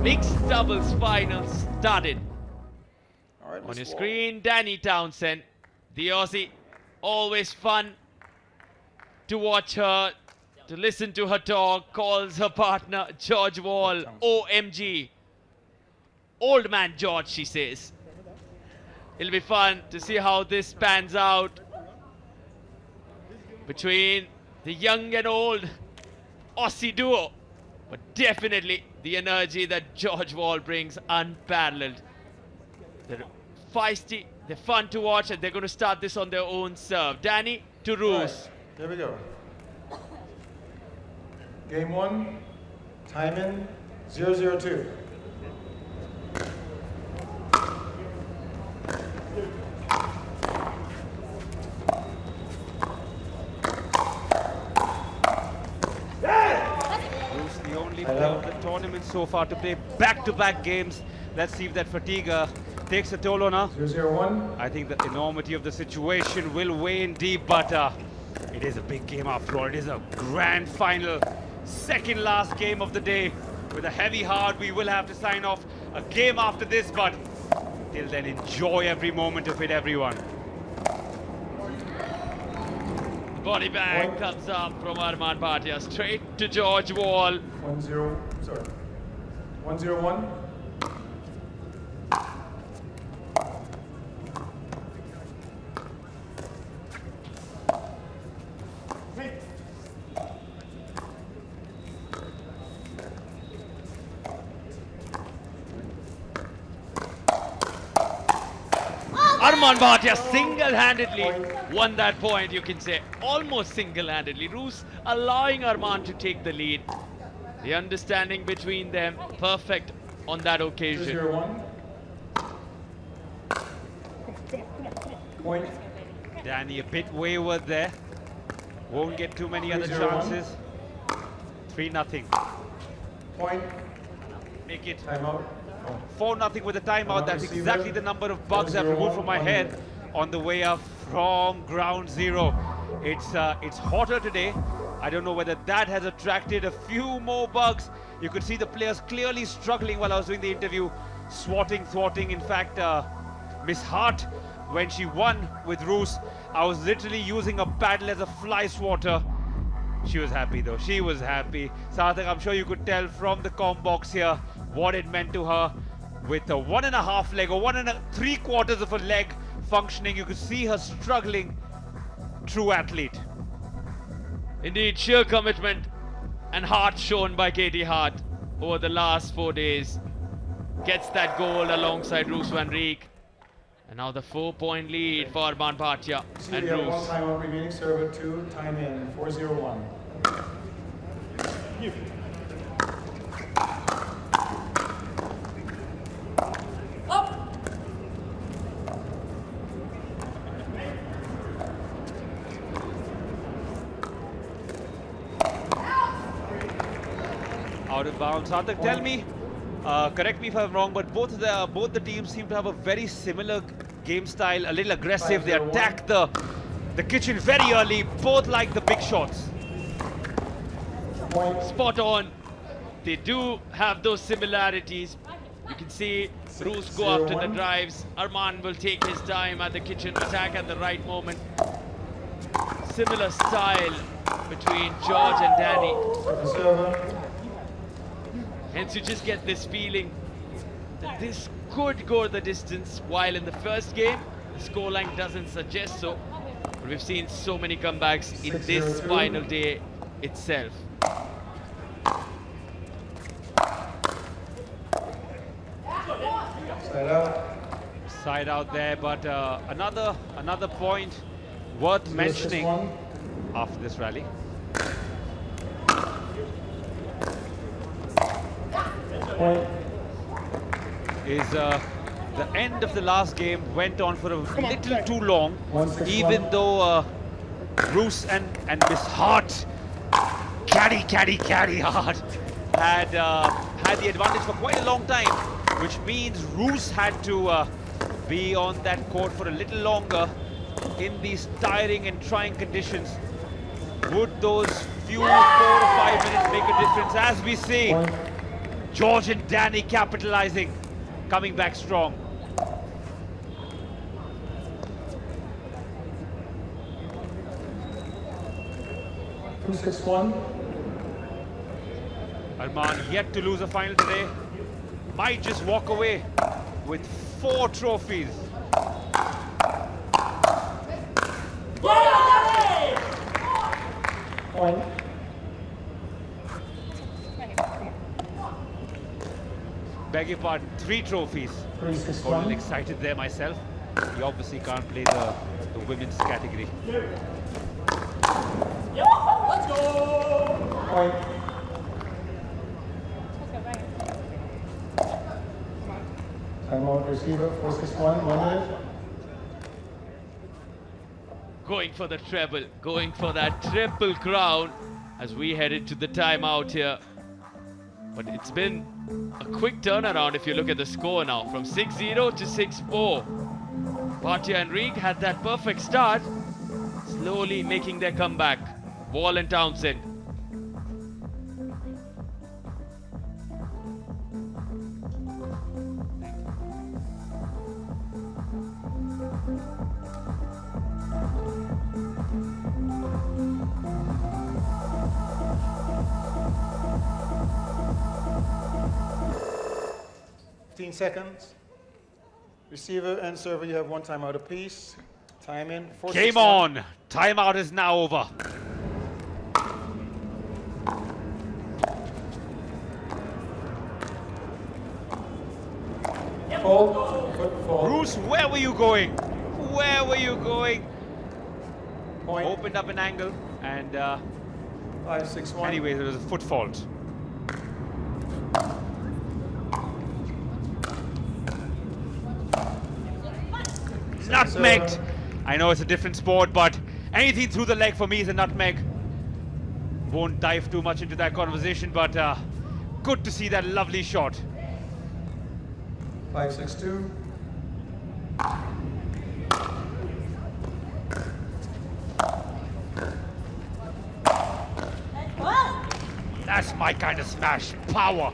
Mixed doubles final started. All right, On your Miss Wall. screen, Danny Townsend, the Aussie. Always fun to watch her, to listen to her talk. Calls her partner George Wall OMG. Old man George, she says. It'll be fun to see how this pans out between the young and old Aussie duo. But definitely the energy that George Wall brings, unparalleled. They're feisty, they're fun to watch, and they're going to start this on their own serve. Danny to Roos. Right, here we go. Game 1, time in 0-0-2. The only player of the tournament so far to play back-to-back games. Let's see if that fatigue takes a toll on her. 0-0-1. I think the enormity of the situation will weigh in deep, but it is a big game after all. It is a grand final, second last game of the day. With a heavy heart, we will have to sign off a game after this, but till then, enjoy every moment of it, everyone. Body bag comes up from Armaan Bhatia, straight to George Wall. 1-0, sorry. 1-0-1. Armaan Bhatia single-handedly won that point, you can say. Almost single-handedly. Roos allowing Armaan to take the lead. The understanding between them, perfect on that occasion. 0-0-1. Point. Danny a bit wayward there. Won't get too many other 3-0-1. chances. 3-0. Point. Make it Timeout. 4-0 with a timeout. That's exactly the number of bugs I've removed from my head on the way up from ground zero. It's hotter today. I don't know whether that has attracted a few more bugs. You could see the players clearly struggling while I was doing the interview, swatting, thwarting. In fact, Miss Hart, when she won with Roos, I was literally using a paddle as a fly swatter. She was happy though, she was happy. Sarthak, I'm sure you could tell from the comm box here what it meant to her. With a 1.5 leg or 1 3/4 of a leg functioning, you could see her struggling. True athlete. Indeed, sheer commitment and heart shown by Katie Hart over the last 4 days. Gets that goal alongside Roos van Reek. And now the 4-point lead for Armaan Bhatia See, and we have one Roos. timeout remaining. Serve at 2. Time in 4-0-1. Out of bounds. Sarthak, tell me, correct me if I'm wrong, but both the teams seem to have a very similar game style, a little aggressive. They attack the kitchen very early, both like the big shots. Point. Spot on. They do have those similarities. You can see Roos go after the 0-1. drives. Armaan will take his time at the kitchen, attack at the right moment. Similar style between George and Danny. Server. Hence you just get this feeling that this could go the distance, while in the first game, the scoreline doesn't suggest so. But we've seen so many comebacks in this 6-0-2. final day itself. Side out. Side out there, but another point worth mentioning 0-6-1. after this rally. Point. Is the end of the last game went on for a little too long, 1-6-1. even though Roos and Miss Hart, caddy Hart, had the advantage for quite a long time, which means Roos had to be on that court for a little longer in these tiring and trying conditions. Would those few 4 or 5 minutes make a difference? As we see, George and Danny capitalizing, coming back strong. Two, 6-1. Armaan yet to lose a final today. Might just walk away with 4 trophies. Point. Beg your pardon, 3 trophies. 3, Got a 6-1. little excited there myself. He obviously can't play the women's category. Point. Timeout receiver, 4-6-1, 1 minute. Going for the treble, going for that triple crown as we headed to the timeout here. But it's been a quick turnaround if you look at the score now, from 6-0 to 6-4. Bhatia and Reek had that perfect start, slowly making their comeback. Wall and Townsend. Seconds. Receiver and server, you have 1 timeout apiece. Time in. 4, Game 6-1. on! Timeout is now over. Fold. Foot fold. Roos, where were you going? Where were you going? Point. Opened up an angle and 5-6-1. anyways, it was a foot fault. Nutmegged. I know it's a different sport, but anything through the leg for me is a nutmeg. Won't dive too much into that conversation, but good to see that lovely shot. 5-6-2. That's my kind of smash. Power.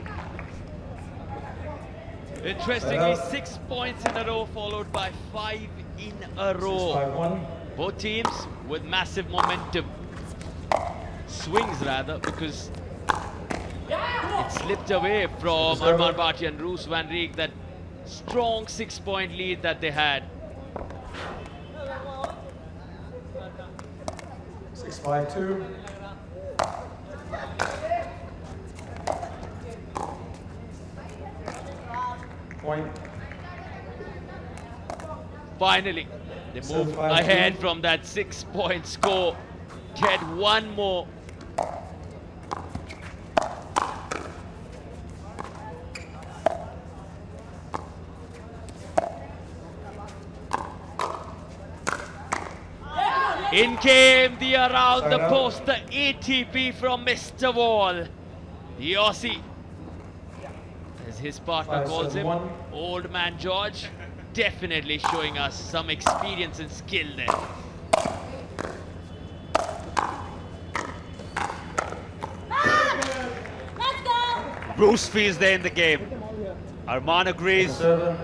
Interestingly, 6 points in a row, followed by 5 in a row. 6-5-1. Both teams with massive momentum. Swings rather, because it slipped away from Armaan Bhatia and Roos van Reek, that strong 6-point lead that they had. 6-5-2. Point. Finally, they move 7-5-2. ahead from that 6-point score. Get one more. In came the around the post, the ATP from Mr. Wall. The Aussie, as his partner calls him, 5-7-1. Old Man George, definitely showing us some experience and skill there. Bruce feels there in the game. Armaan agrees. Server.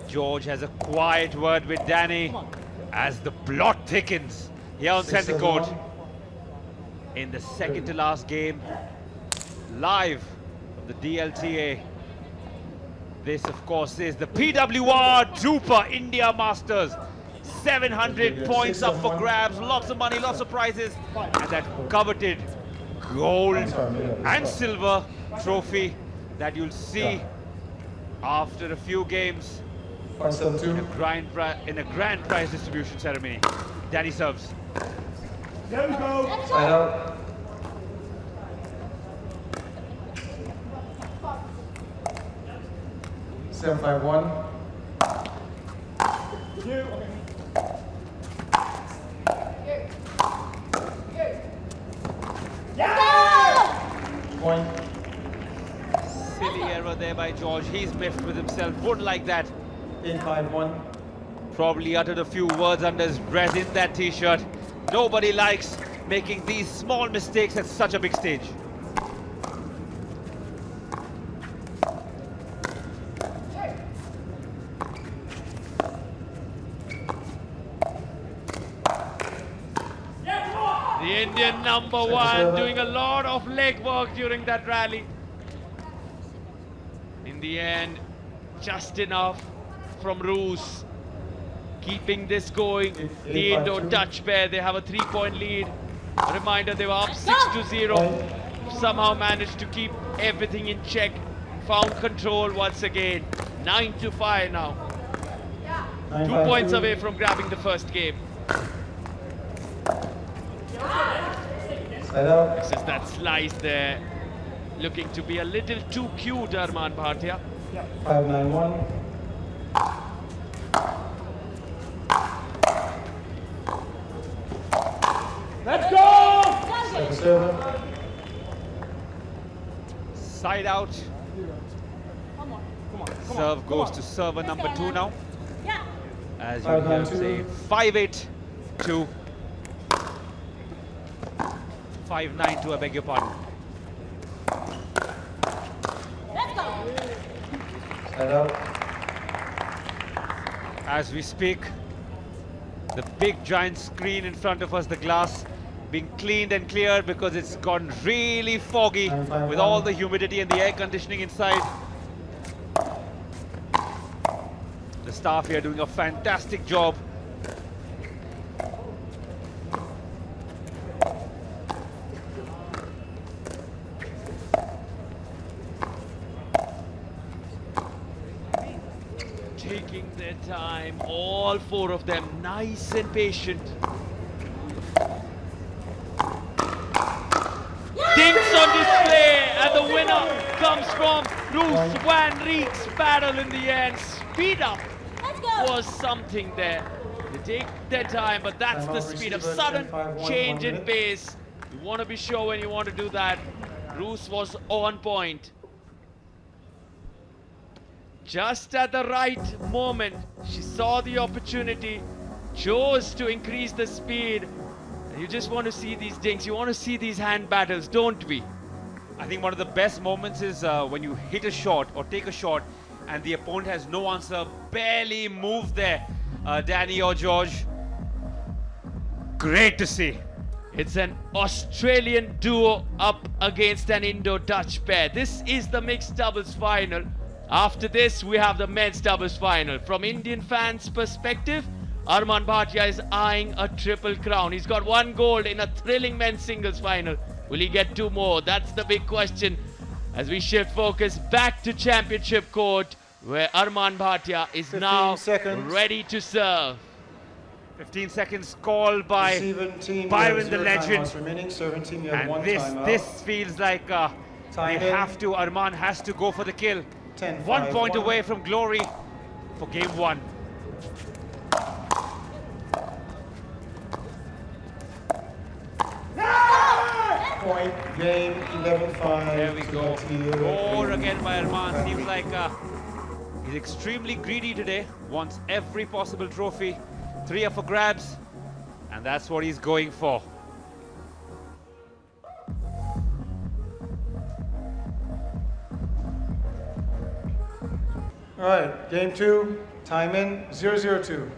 George has a quiet word with Danny as the plot thickens here on centre 6-7-1. court. In the second to last game, live from the DLTA. This, of course, is the PWR DUPR India Masters. 700 points up for grabs, lots of money, lots of prizes, and that coveted gold and silver trophy that you'll see after a few games in 5-7-2. a grand prize distribution ceremony. Danny serves. Side out. Seven, 5-1. Point. Silly error there by George. He's miffed with himself. Wouldn't like that. 8-5-1. Probably uttered a few words under his breath in that t-shirt. Nobody likes making these small mistakes at such a big stage. number one, doing a lot of leg work during that rally. In the end, just enough from Roos, keeping this going. The Indo-Dutch pair, they have a 3-point lead. A reminder, they were up 6-0. Somehow managed to keep everything in check. Found control once again. 9-5 now. 2 points away from grabbing the first game. This is that slice there. Looking to be a little too cute, Armaan Bhatia. 5-9-1. Let's go! Second server. Side out. Serve goes to server number 2 now. As you hear say, 5-8 to 5-9 to, I beg your pardon. Side out. As we speak, the big giant screen in front of us, the glass, being cleaned and cleared because it's gone really foggy with all the humidity and the air conditioning inside. The staff here doing a fantastic job. Taking their time, all 4 of them, nice and patient. Dinks on display, and the winner comes from Roos van Reek's battle in the end. Speed up was something there. They take their time, but that's the speed of sudden change in pace. You want to be sure when you want to do that. Roos was on point. Just at the right moment, she saw the opportunity, chose to increase the speed. And you just want to see these dinks, you want to see these hand battles, don't we? I think one of the best moments is when you hit a shot or take a shot and the opponent has no answer, barely moved there, Danny or George. Great to see. It's an Australian duo up against an Indo-Dutch pair. This is the mixed doubles final. After this, we have the men's doubles final. From Indian fans' perspective, Armaan Bhatia is eyeing a triple crown. He's got 1 gold in a thrilling men's singles final. Will he get 2 more? That's the big question as we shift focus back to championship court, where Armaan Bhatia is now ready to serve. 15 seconds called by Byron the legend. And this feels like Armaan has to go for the kill. 1 point away from glory for game 1. Point game 11-5. There we go. Score again by Armaan. Seems like he's extremely greedy today. Wants every possible trophy. 3 are for grabs, and that's what he's going for. All right, game 2, time in 0-0-2.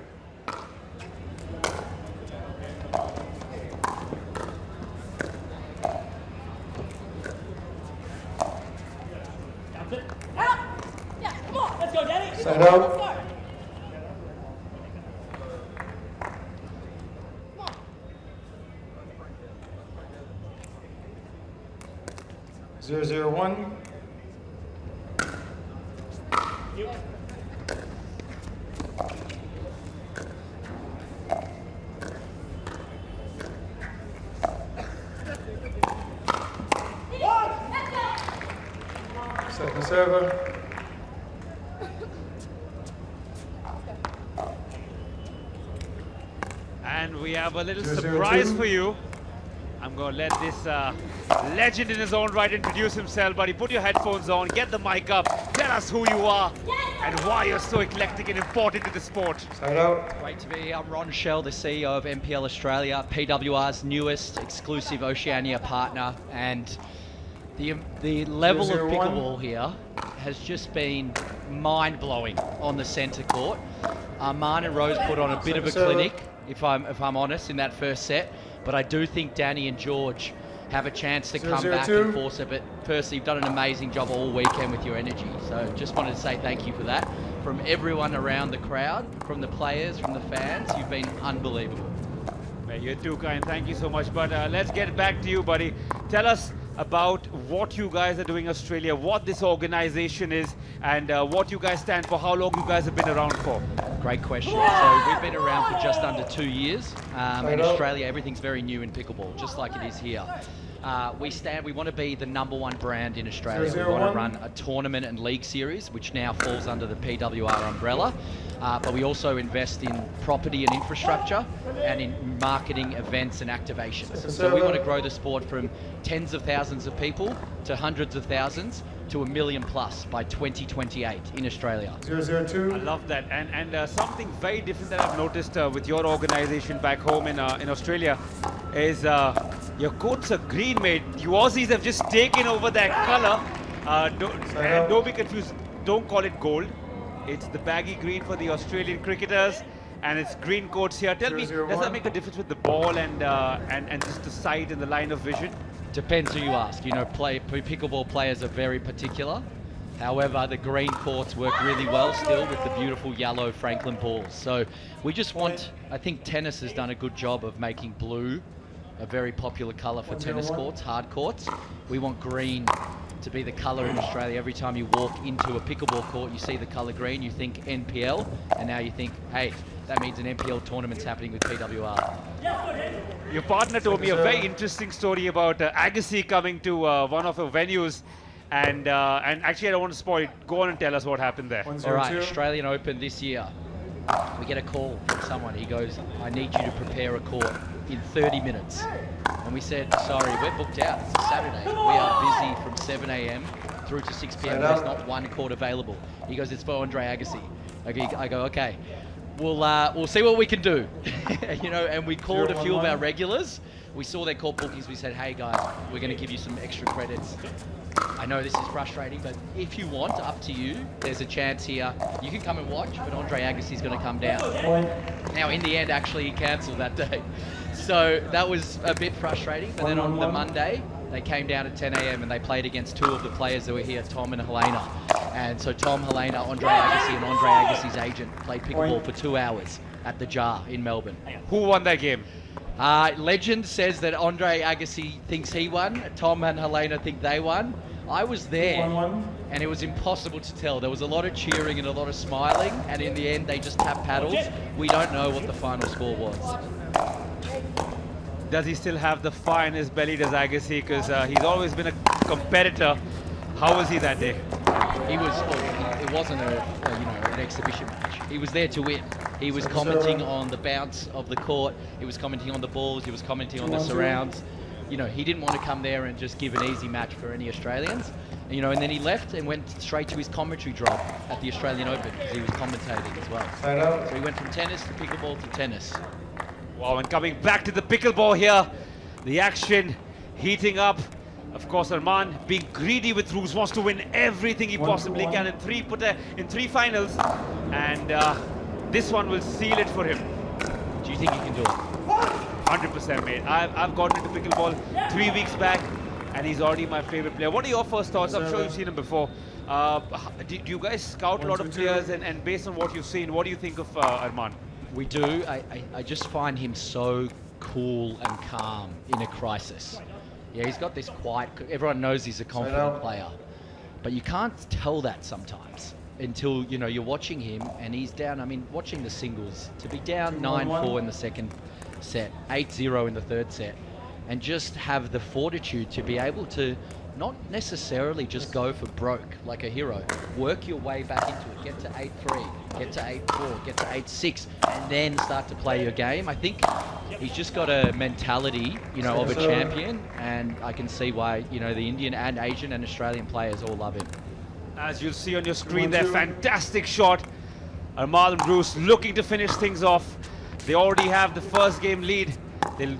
Yeah, come on, let's go, Danny. Side out. Zero, 0-1. Second server. And we have a little surprise for you. I'm going to let this legend in his own right introduce himself, buddy. Put your headphones on, get the mic up, tell us who you are and why you're so eclectic and important to the sport. Side out. Great to be here. I'm Ron Shell, the CEO of MPL Australia, PWR's newest exclusive Oceania partner, and the level of pickleball here has just been mind-blowing on the centre court. Armaan and Rose put on a bit of a clinic, if I'm honest, in that first set. But I do think Danny and George have a chance to come 0-0-2. back and force it. But Percy, you've done an amazing job all weekend with your energy. So just wanted to say thank you for that. From everyone around the crowd, from the players, from the fans, you've been unbelievable. Man, you're too kind. Thank you so much. But let's get back to you, buddy. Tell us about what you guys are doing in Australia, what this organization is, and what you guys stand for, how long you guys have been around for. Great question. So we've been around for just under 2 years. In Australia, everything's very new in pickleball, just like it is here. We want to be the #1 brand in Australia. We want to run a tournament and league series, which now falls under the PWR umbrella. But we also invest in property and infrastructure and in marketing, events and activations. So we want to grow the sport from tens of thousands of people to hundreds of thousands to 1 million plus by 2028 in Australia. 0-0-2. I love that. And something very different that I've noticed with your organization back home in Australia is your coats are green, mate. You Aussies have just taken over that color. Don't be confused. Don't call it gold. It's the baggy green for the Australian cricketers, and it's green coats here. Tell me, does that make a difference with the ball and just the sight and the line of vision? Depends who you ask. You know, pickleball players are very particular. However, the green courts work really well still with the beautiful yellow Franklin balls. So we just want, I think tennis has done a good job of making blue a very popular colour for tennis courts, hard courts. We want green to be the colour in Australia. Every time you walk into a pickleball court, you see the colour green, you think NPL, and now you think, hey, that means an NPL tournament's happening with PWR. Your partner told me a very interesting story about Agassi coming to one of our venues, and actually I don't want to spoil it. Go on and tell us what happened there. All right, Australian Open this year. We get a call from someone. He goes, I need you to prepare a court in 30 minutes. And we said, sorry, we're booked out. It's a Saturday. We are busy from 7 a.m. through to 6 p.m. There's not one court available. He goes, it's for Andre Agassi. I go, okay, we'll see what we can do. You know, and we called a few of our regulars. We saw their court bookings. We said, hey guys, we're going to give you some extra credits. I know this is frustrating, but if you want, up to you. There's a chance here. You can come and watch, but Andre Agassi's going to come down. Now, in the end, actually, he cancelled that day. So that was a bit frustrating. But then on the Monday, they came down at 10 a.m. and they played against two of the players that were here, Tom and Helena. And so Tom, Helena, Andre Agassi, and Andre Agassi's agent played pickleball for 2 hours at the Jar in Melbourne. Who won that game? Legend says that Andre Agassi thinks he won. Tom and Helena think they won. I was there, and it was impossible to tell. There was a lot of cheering and a lot of smiling, and in the end, they just tapped paddles. We don't know what the final score was. Does he still have the fire in his belly, does Agassi? Because he's always been a competitor. How was he that day? He was. It wasn't an exhibition match. He was there to win. He was commenting on the bounce of the court. He was commenting on the balls. He was commenting on the surrounds. You know, he didn't want to come there and just give an easy match for any Australians. You know, and then he left and went straight to his commentary job at the Australian Open because he was commentating as well. So he went from tennis to pickleball to tennis. Wow, and coming back to the pickleball here, the action heating up. Of course, Armaan being greedy with Roos, wants to win everything he possibly can in three finals, and this one will seal it for him. Do you think he can do it? 100%, mate. I've gotten into pickleball 3 weeks back, and he's already my favorite player. What are your first thoughts? I'm sure you've seen him before. Do you guys scout a lot of players, and based on what you've seen, what do you think of Armaan? We do. I just find him so cool and calm in a crisis. Yeah, he's got this quiet, everyone knows he's a confident player, but you can't tell that sometimes until, you know, you're watching him and he's down. I mean, watching the singles, to be down 9-4 in the second set, 8-0 in the third set, and just have the fortitude to be able to not necessarily just go for broke like a hero. Work your way back into it. Get to 8-3, get to 8-4, get to 8-6, and then start to play your game. I think he's just got a mentality, you know, of a champion, and I can see why, you know, the Indian and Asian and Australian players all love him. As you'll see on your screen there, fantastic shot. Armaan and Roos looking to finish things off. They already have the first game lead.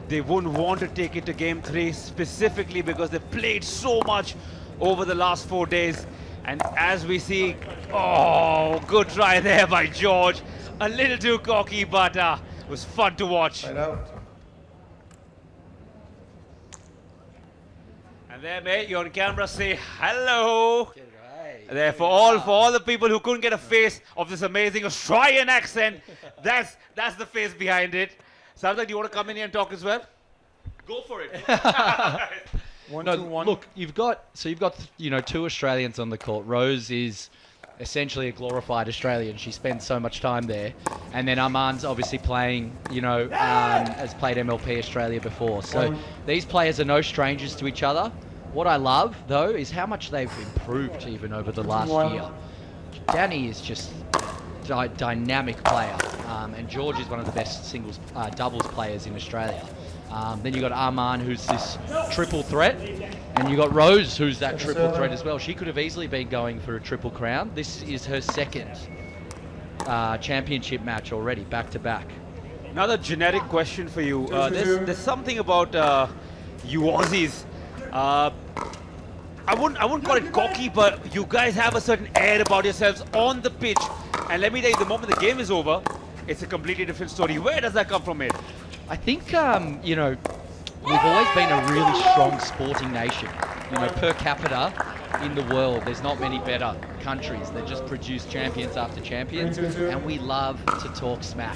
They wouldn't want to take it to game 3 specifically because they played so much over the last 4 days. And as we see, oh, good try there by George. A little too cocky, but it was fun to watch. there, mate. You're on camera. Say hello. There, for all the people who couldn't get a face of this amazing Australian accent, that's the face behind it. Sardak, do you want to come in here and talk as well? Go for it. Look, you've got two Australians on the court. Rose is essentially a glorified Australian. She spends so much time there, and then Armaan's obviously playing, has played MLP Australia before. So these players are no strangers to each other. What I love though is how much they've improved even over the last year. Danny is just a dynamic player, and George is one of the best doubles players in Australia. Then you got Armaan, who's this triple threat, and you got Rose, who's that triple threat as well. She could have easily been going for a triple crown. This is her second championship match already, back to back. Another generic question for you. There's something about you Aussies. I wouldn't call it cocky, but you guys have a certain air about yourselves on the pitch. And let me tell you, the moment the game is over, it's a completely different story. Where does that come from, mate? I think, we've always been a really strong sporting nation. Per capita in the world, there's not many better countries that just produce champions after champions, and we love to talk smack.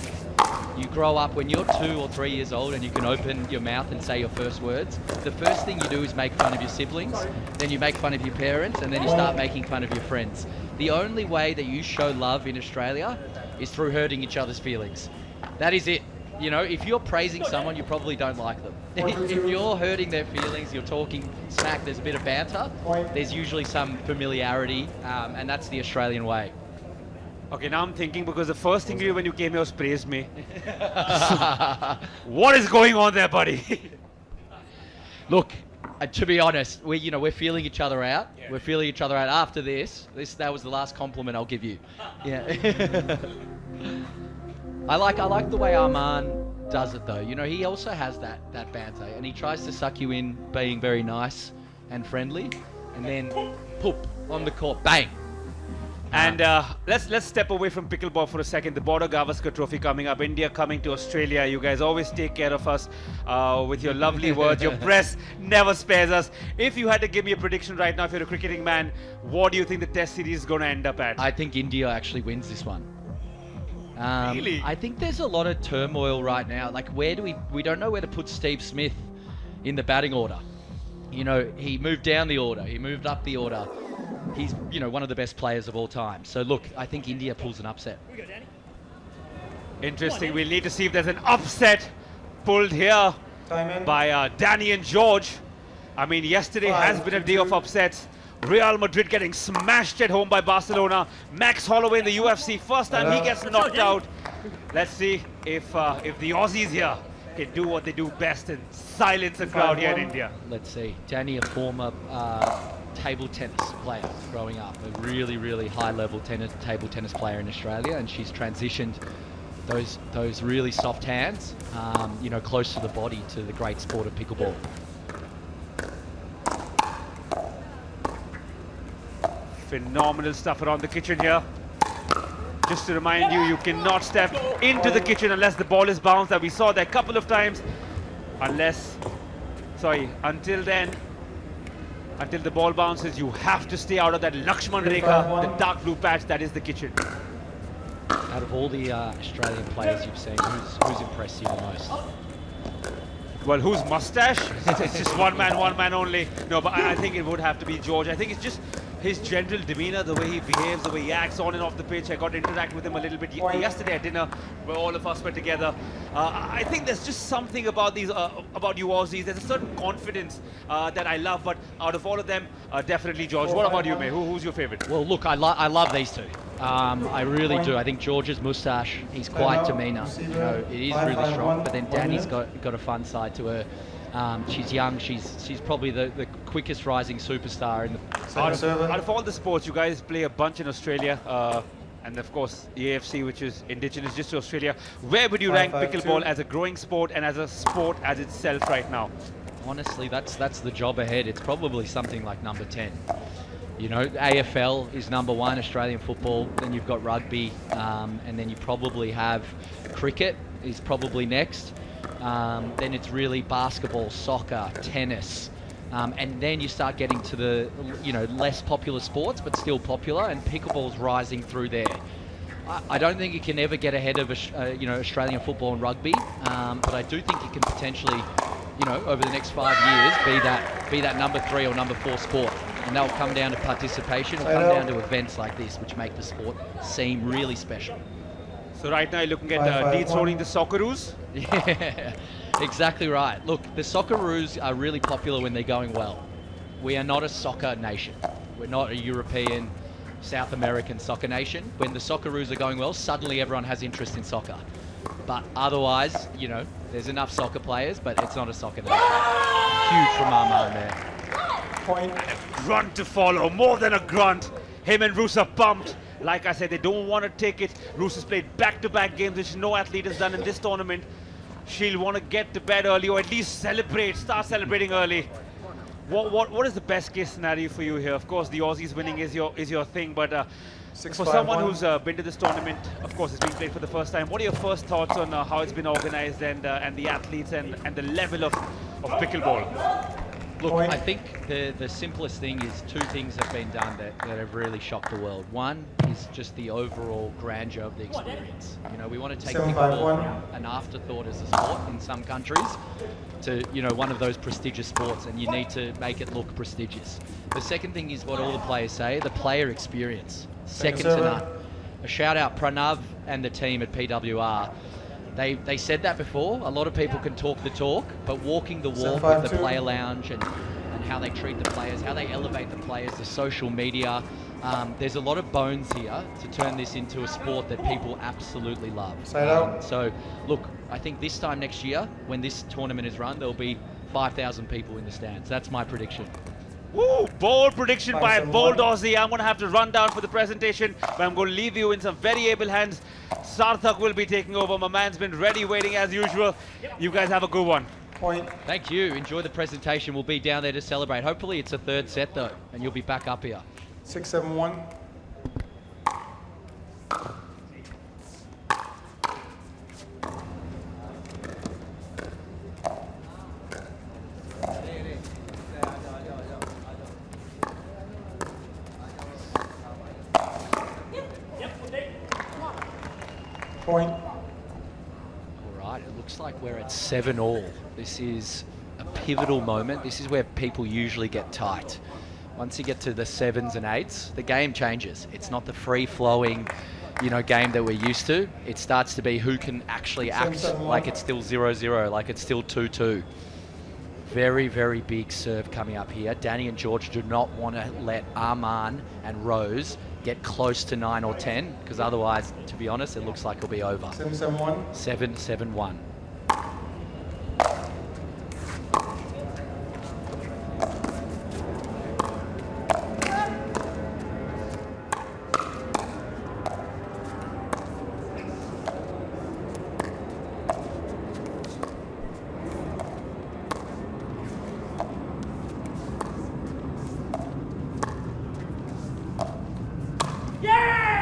You grow up when you're 2 or 3 years old and you can open your mouth and say your first words. The first thing you do is make fun of your siblings, then you make fun of your parents, and then you start making fun of your friends. The only way that you show love in Australia is through hurting each other's feelings. That is it. If you're praising someone, you probably don't like them. If you're hurting their feelings, you're talking smack, there's a bit of banter, there's usually some familiarity, and that's the Australian way. Okay, now I'm thinking, because the first thing you did when you came here was praise me. What is going on there, buddy? Look, to be honest, we're feeling each other out. Yeah. We're feeling each other out after this. That was the last compliment I'll give you. Yeah. I like the way Armaan does it though. He also has that banter, and he tries to suck you in being very nice and friendly, and then poop on the court, bang. And let's step away from pickleball for a second. The Border Gavaskar Trophy coming up. India coming to Australia. You guys always take care of us with your lovely words. Your press never spares us. If you had to give me a prediction right now, if you're a cricketing man, what do you think the Test series is going to end up at? I think India actually wins this one. Really? I think there's a lot of turmoil right now. Like, we don't know where to put Steve Smith in the batting order. He moved down the order. He moved up the order. He's, one of the best players of all time. So look, I think India pulls an upset. Interesting. We'll need to see if there's an upset pulled here by Danny and George. I mean, yesterday has been a day of upsets. Real Madrid getting smashed at home by Barcelona. Max Holloway in the UFC, first time he gets knocked out. Let's see if the Aussies here can do what they do best and silence the crowd here in India. Let's see. Danny, a former table tennis player growing up, a really, really high-level table tennis player in Australia, and she's transitioned those really soft hands, close to the body, to the great sport of pickleball. Phenomenal stuff around the kitchen here. Just to remind you, you cannot step into the kitchen unless the ball is bounced. That we saw that a couple of times. Until then, until the ball bounces, you have to stay out of that Lakshman Rekha, the dark blue patch that is the kitchen. Out of all the Australian players you've seen, who's impressed you the most? Well, whose mustache? It's just one man only. No, but I think it would have to be George. I think it's just his general demeanor, the way he behaves, the way he acts on and off the pitch. I got to interact with him a little bit yesterday at dinner, where all of us were together. I think there's just something about you Aussies. There's a certain confidence that I love, but out of all of them, definitely George. What about you, mate? Who's your favorite? Well, look, I love these two. I really do. I think George's moustache, he's quite demeanor. It is really strong, but then Danny's got a fun side to her. She's young. She's probably the quickest rising superstar in the. Out of all the sports, you guys play a bunch in Australia, and of course the AFC, which is indigenous just to Australia. Where would you rank pickleball as a growing sport and as a sport as itself right now? Honestly, that's the job ahead. It's probably something like number 10. AFL is number 1, Australian football. Then you've got rugby, and then you probably have cricket is probably next. Then it's really basketball, soccer, tennis, And then you start getting to the, less popular sports, but still popular, and pickleball's rising through there. I don't think it can ever get ahead of, Australian football and rugby, but I do think it can potentially, over the next 5 years, be that number 3 or number 4 sport. And that'll come down to participation, it'll come down to events like this, which make the sport seem really special. So right now you're looking at dethrowing the Socceroos. Yeah, exactly right. Look, the Socceroos are really popular when they're going well. We are not a soccer nation. We're not a European, South American soccer nation. When the Socceroos are going well, suddenly everyone has interest in soccer. But otherwise, there's enough soccer players, but it's not a soccer nation. Huge from Armaan there. Point. Grunt to follow, more than a grunt. Him and Roos are pumped. Like I said, they don't want to take it. Roos has played back-to-back games, which no athlete has done in this tournament. She'll want to get to bed early, or at least start celebrating early. What is the best case scenario for you here? Of course, the Aussies winning is your thing, but for someone who's been to this tournament, of course, it's being played for the first time. What are your first thoughts on how it's been organized and the athletes and the level of pickleball? Look, I think the simplest thing is 2 things have been done that have really shocked the world. One is just the overall grandeur of the experience. We want to take pickleball from an afterthought as a sport in some countries to, one of those prestigious sports, and you need to make it look prestigious. The second thing is what all the players say, the player experience. Second to none. A shout out Pranav and the team at PWR. They said that before. A lot of people can talk the talk, but walking the walk with the player lounge and how they treat the players, how they elevate the players, the social media. There's a lot of bones here to turn this into a sport that people absolutely love. So, look, I think this time next year, when this tournament is run, there'll be 5,000 people in the stands. That's my prediction. Woo! Bold prediction by a bold Aussie. I'm going to have to run down for the presentation, but I'm going to leave you in some very able hands. Sarthak will be taking over. My man's been ready, waiting as usual. You guys have a good one. Point. Thank you. Enjoy the presentation. We'll be down there to celebrate. Hopefully it's a 3rd set, though, and you'll be back up here. 6-7-1. Point. All right, it looks like we're at 7-all. This is a pivotal moment. This is where people usually get tight. Once you get to the 7s and 8s, the game changes. It's not the free-flowing, game that we're used to. It starts to be who can actually act like it's still 0-0, like it's still 2-2. Very, very big serve coming up here. Danny and George do not want to let Armaan and Rose get close to 9 or 10, because otherwise, to be honest, it looks like it'll be over. 7-7-1. 7-7-1.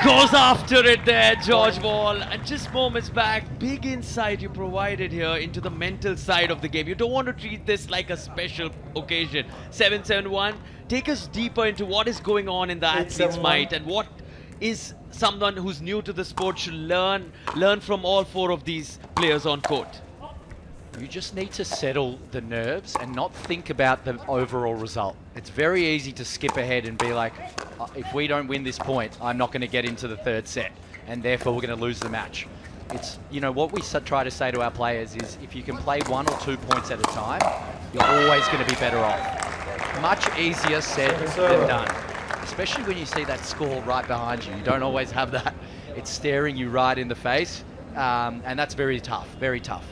Goes after it there, George Wall. And just moments back, big insight you provided here into the mental side of the game. You don't want to treat this like a special occasion. 7-7-1. Take us deeper into what is going on in the athlete's mind and what is someone who's new to the sport should learn from all 4 of these players on court. You just need to settle the nerves and not think about the overall result. It's very easy to skip ahead and be like, if we don't win this point, I'm not going to get into the 3rd set, and therefore we're going to lose the match. It's, what we try to say to our players is, if you can play 1 or 2 points at a time, you're always going to be better off. Much easier said than done. Especially when you see that score right behind you. You don't always have that. It's staring you right in the face, and that's very tough, very tough.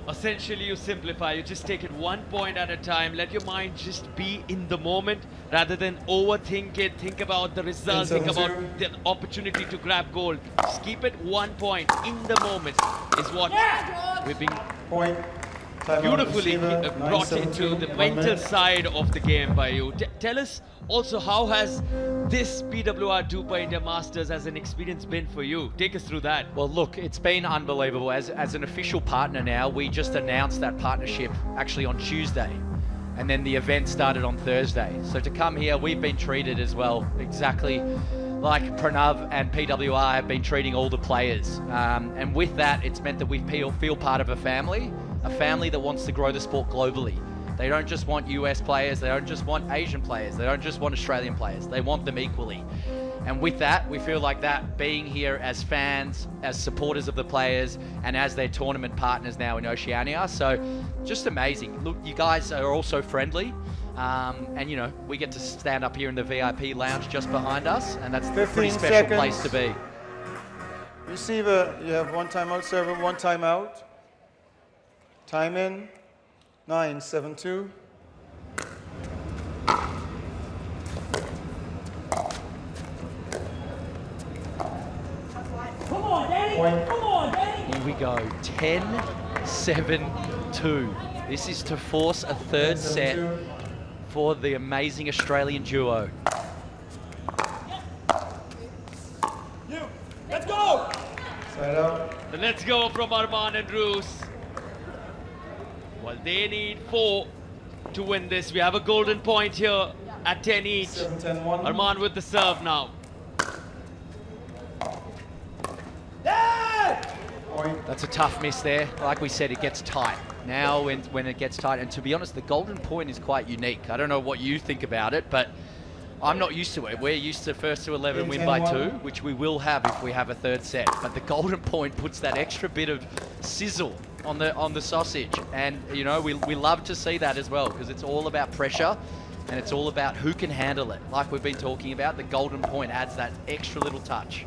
Essentially, you simplify. You just take it 1 point at a time. Let your mind just be in the moment rather than overthink it. Think about the result. Think about the opportunity to grab gold. Just keep it 1 point in the moment is what we've been beautifully brought into the mental side of the game by you. Tell us also, how has this PWR DUPR India Masters as an experience been for you? Take us through that. Well, look, it's been unbelievable. As an official partner now, we just announced that partnership actually on Tuesday. and then the event started on Thursday. So to come here, we've been treated as well, exactly like Pranav and PWR have been treating all the players. And with that, it's meant that we feel part of a family that wants to grow the sport globally. They don't just want US players, they don't just want Asian players, they don't just want Australian players, they want them equally. And with that, we feel like that being here as fans, as supporters of the players, and as their tournament partners now in Oceania. So just amazing. Look, you guys are also friendly. And you know, we get to stand up here in the VIP lounge just behind us, and that's a pretty 15 special seconds. place to be. Receiver, you have 1 timeout, server, 1 timeout. Time in, 9-7-2. Come on, Danny. Point. Come on, Danny. Here we go, 10-7-2. This is to force a third set for the amazing Australian duo. Let's go. Side out. The let's go from Armaan and Roos. Well, they need 4 to win this. We have a golden point here at 10 each. 7-10-1. Armaan with the serve now. Point. That's a tough miss there. Like we said, it gets tight. Now when it gets tight, and to be honest, the golden point is quite unique. I don't know what you think about it, but I'm not used to it. We're used to first to 11 win by 2, which we will have if we have a third set. But the golden point puts that extra bit of sizzle on the sausage, and you know we love to see that as well, because it's all about pressure and it's all about who can handle it. Like we've been talking about, the golden point adds that extra little touch.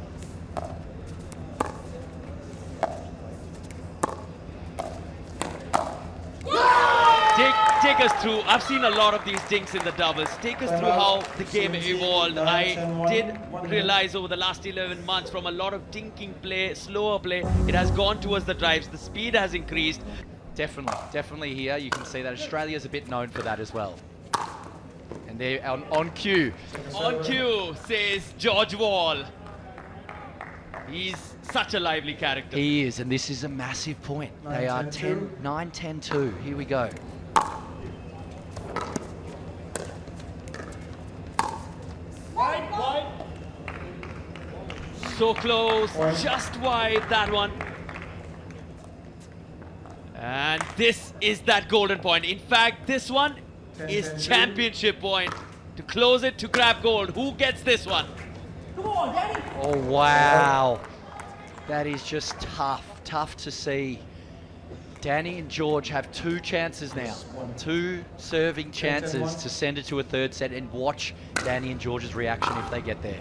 Take us through. I've seen a lot of these dinks in the doubles. Take us through how the game evolved. I did realize over the last 11 months, from a lot of dinking play, slower play, it has gone towards the drives. The speed has increased. Definitely here. You can see that Australia's a bit known for that as well. And they're on cue. On cue, says George Wall. He's such a lively character. He is, and this is a massive point. They are 9-10-2. Here we go. So close, just wide, that one. And this is that golden point. In fact, this one is championship point. To close it, to grab gold. Who gets this one? Come on, Danny. Oh, wow. That is just tough to see. Danny and George have 2 chances now. 2 serving chances to send it to a third set, and watch Danny and George's reaction if they get there.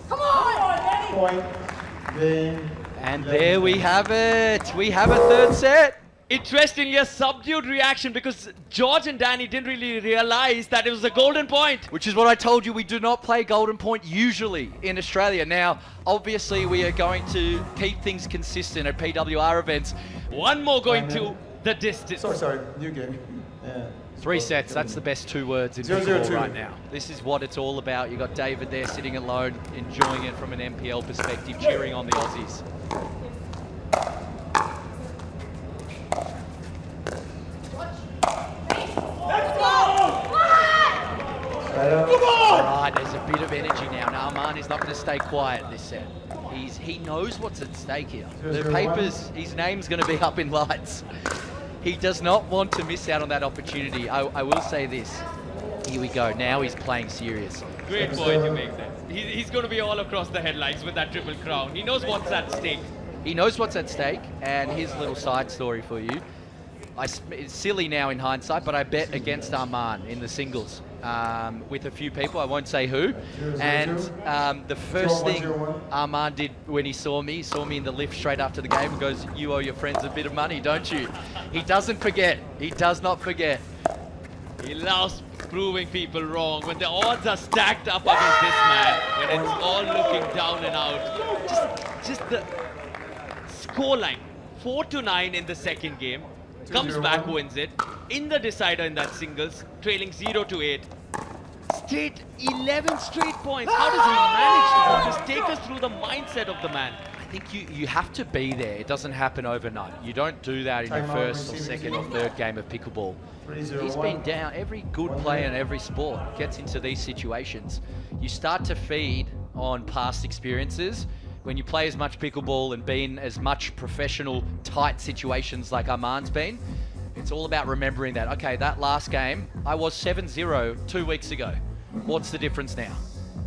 Come on, Danny. Point. Game. And there we have it. We have a third set. Interestingly, a subdued reaction because George and Danny didn't really realize that it was a golden point. Which is what I told you, we do not play golden point usually in Australia. Now, obviously, we are going to keep things consistent at PWR events. One more going to the distance. Sorry, new game. Yeah. 3 sets, that's the best 2 words in 0-0-2. pickleball right now. This is what it's all about. You got David there sitting alone, enjoying it from an MPL perspective, cheering on the Aussies. Right, there's a bit of energy now. Now Armaan is not going to stay quiet this set. He knows what's at stake here. The papers, his name's going to be up in lights. He does not want to miss out on that opportunity. I will say this. Here we go. Now he's playing serious. Great point you make there. He's going to be all across the headlines with that triple crown. He knows what's at stake. He knows what's at stake, and here's a little side story for you. It's silly now in hindsight, but I bet against Armaan in the singles with a few people. I won't say who. And the first thing Armaan did when he saw me in the lift straight after the game and goes, "You owe your friends a bit of money, don't you?" He doesn't forget. He does not forget. He loves proving people wrong. When the odds are stacked up against this man, when it's all looking down and out. Just the scoreline, 4-9 in the second game. Comes back, wins it. In the decider in that singles, trailing 0-8. 11 straight points. How does he manage to just take us through the mindset of the man? I think you have to be there. It doesn't happen overnight. You don't do that in your first or second or third game of pickleball. He's been down. Every good player in every sport gets into these situations. You start to feed on past experiences. When you play as much pickleball and be in as much professional, tight situations like Armaan's been, it's all about remembering that, okay, that last game, I was 7-0 2 weeks ago. What's the difference now?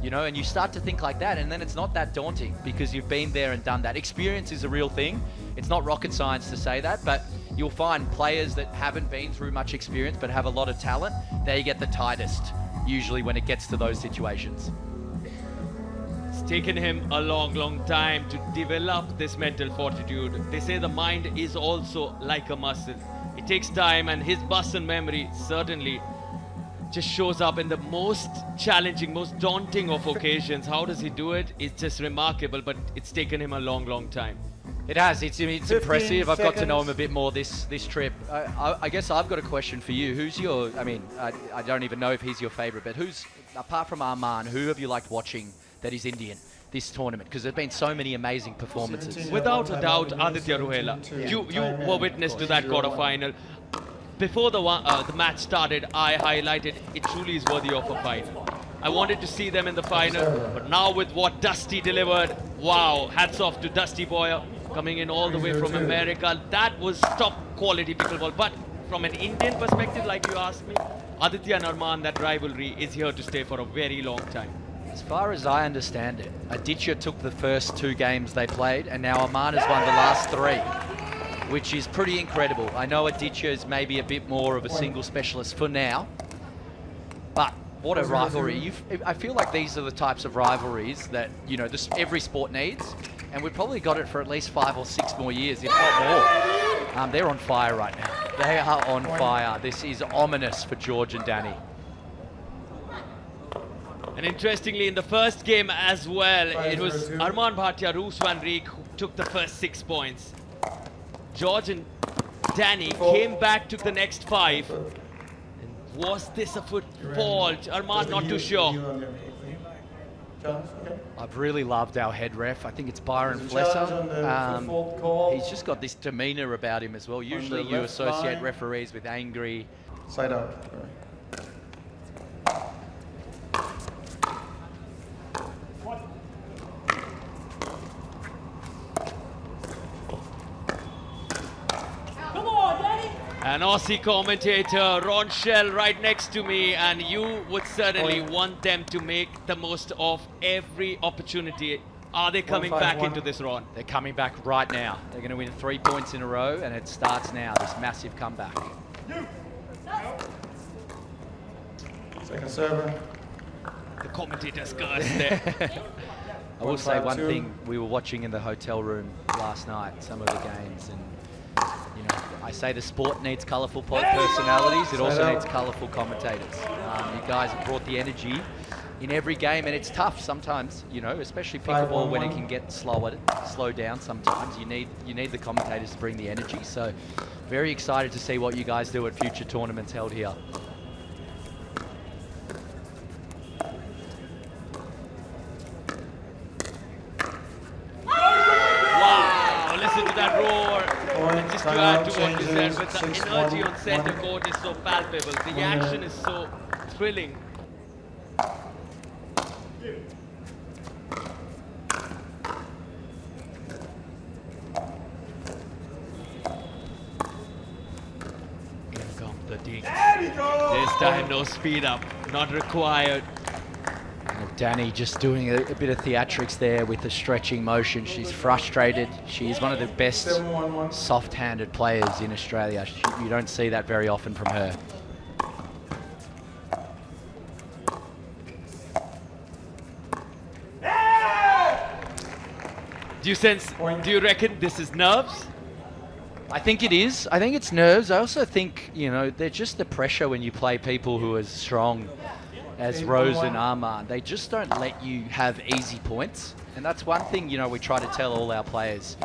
You know, and you start to think like that, and then it's not that daunting because you've been there and done that. Experience is a real thing. It's not rocket science to say that, but you'll find players that haven't been through much experience but have a lot of talent, they get the tightest, usually when it gets to those situations. It's taken him a long time to develop this mental fortitude. They say the mind is also like a muscle. It takes time, and his muscle memory certainly just shows up in the most challenging, most daunting of occasions. How does he do it? It's just remarkable, but it's taken him a long time. It has. It's impressive. I've got to know him a bit more this trip. I guess I've got a question for you. Who's your, I don't even know if he's your favourite, but who's, apart from Armaan, who have you liked watching that is Indian this tournament? Because there have been so many amazing performances. Without a doubt, Aditya Ruhela. You were witness to that quarterfinal. Before the match started, I highlighted it truly is worthy of a final. I wanted to see them in the final, but now with what Dusty delivered, wow, hats off to Dusty Boyer, coming in all the way from America. That was top quality pickleball. But from an Indian perspective, like you asked me, Aditya and Armaan, that rivalry is here to stay for a very long time. As far as I understand it, Aditya took the first 2 games they played, and now Armaan has won the last 3, which is pretty incredible. I know Aditya is maybe a bit more of a single specialist for now, but what a rivalry. I feel like these are the types of rivalries that, you know, every sport needs, and we've probably got it for at least 5 or 6 more years, if not more. They're on fire right now. They are on fire. This is ominous for George and Danny. And interestingly, in the first game as well, it was Armaan Bhatia, Roos van Reek who took the first 6 points. George and Danny came back, took the next 5. And was this a fault? Armaan not too sure. I've really loved our head ref. I think it's Byron Flesser. He's just got this demeanour about him as well. Usually you associate referees with angry. Side out. Come on, Danny! An Aussie commentator, Ron Shell, right next to me, and you would certainly want them to make the most of every opportunity. Are they coming back into this, Ron? They're coming back right now. They're going to win 3 points in a row, and it starts now, this massive comeback. Second server. The commentator's curse there. I will say one thing, we were watching in the hotel room last night, some of the games, and you know, I say the sport needs colourful personalities, it also needs colourful commentators. You guys have brought the energy in every game, and it's tough sometimes, you know, especially pickleball when it can get slow down sometimes. You need the commentators to bring the energy, so very excited to see what you guys do at future tournaments held here. Listen to that roar. And just to add to what you said, with the energy on center court is so palpable. The action is so thrilling. Here come the dings. This time no speed up, not required. Danny just doing a bit of theatrics there with the stretching motion. She's frustrated. She's one of the best soft-handed players in Australia. You don't see that very often from her. Do you reckon this is nerves? I think it is. I think it's nerves. I also think, you know, they're just the pressure when you play people who are as strong as Roos and Armaan. They just don't let you have easy points. And that's one thing, you know, we try to tell all our players.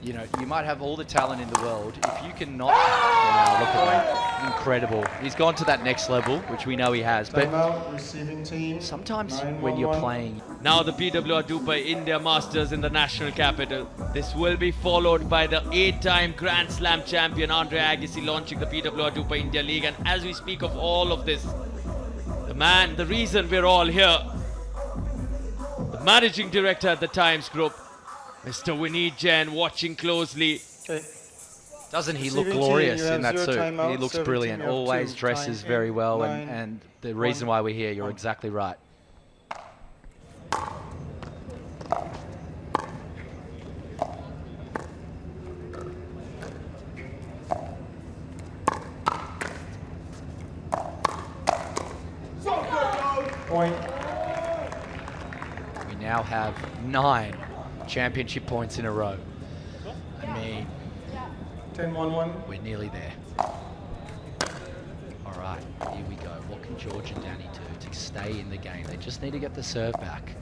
you know, you might have all the talent in the world. If you can not, wow, look at that, incredible. He's gone to that next level, which we know he has. But Timeout, receiving team. sometimes when you're 9-1-1. playing, Now the PWR DUPR India Masters in the national capital. This will be followed by the 8-time Grand Slam champion Andre Agassi launching the PWR DUPR India League. And as we speak of all of this, the man, the reason we're all here, the managing director at the Times Group, Mr. Vineet Jain, watching closely. Okay. doesn't he look Receiving team, glorious you in have that 0 suit? timeout, He looks serving brilliant. team, you have Always 2. dresses Time very in, well, 9, and the reason 1. why we're here, you're 1. exactly right. Point. We now have 9 championship points in a row. I mean, 10-1-1. we're nearly there. All right, here we go. What can George and Danny do to stay in the game? They just need to get the serve back.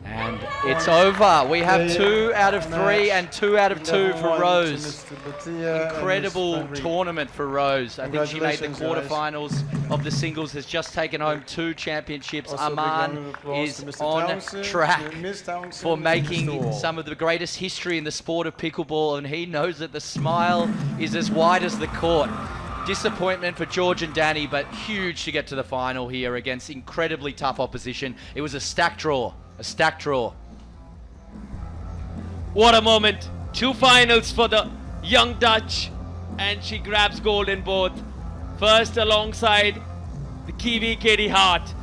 And it's over. We have 2 out of 3 and 2 out of 2 for 11-1 Rose. to Mr. Bhatia and Incredible Roos van Reek. tournament for Rose. I think she made the Congratulations, guys. quarterfinals of the singles, has just taken home 2 championships. Also, a big round of Armaan applause is to Mr. on Townsend, track to Ms. Townsend, for and making Mr. Wall. some of the greatest history in the sport of pickleball, and he knows that the smile is as wide as the court. Disappointment for George and Danny, but huge to get to the final here against incredibly tough opposition. It was a stacked draw, a stacked draw. What a moment. 2 finals for the young Dutch, and she grabs gold in both. First alongside the Kiwi Katie Hart,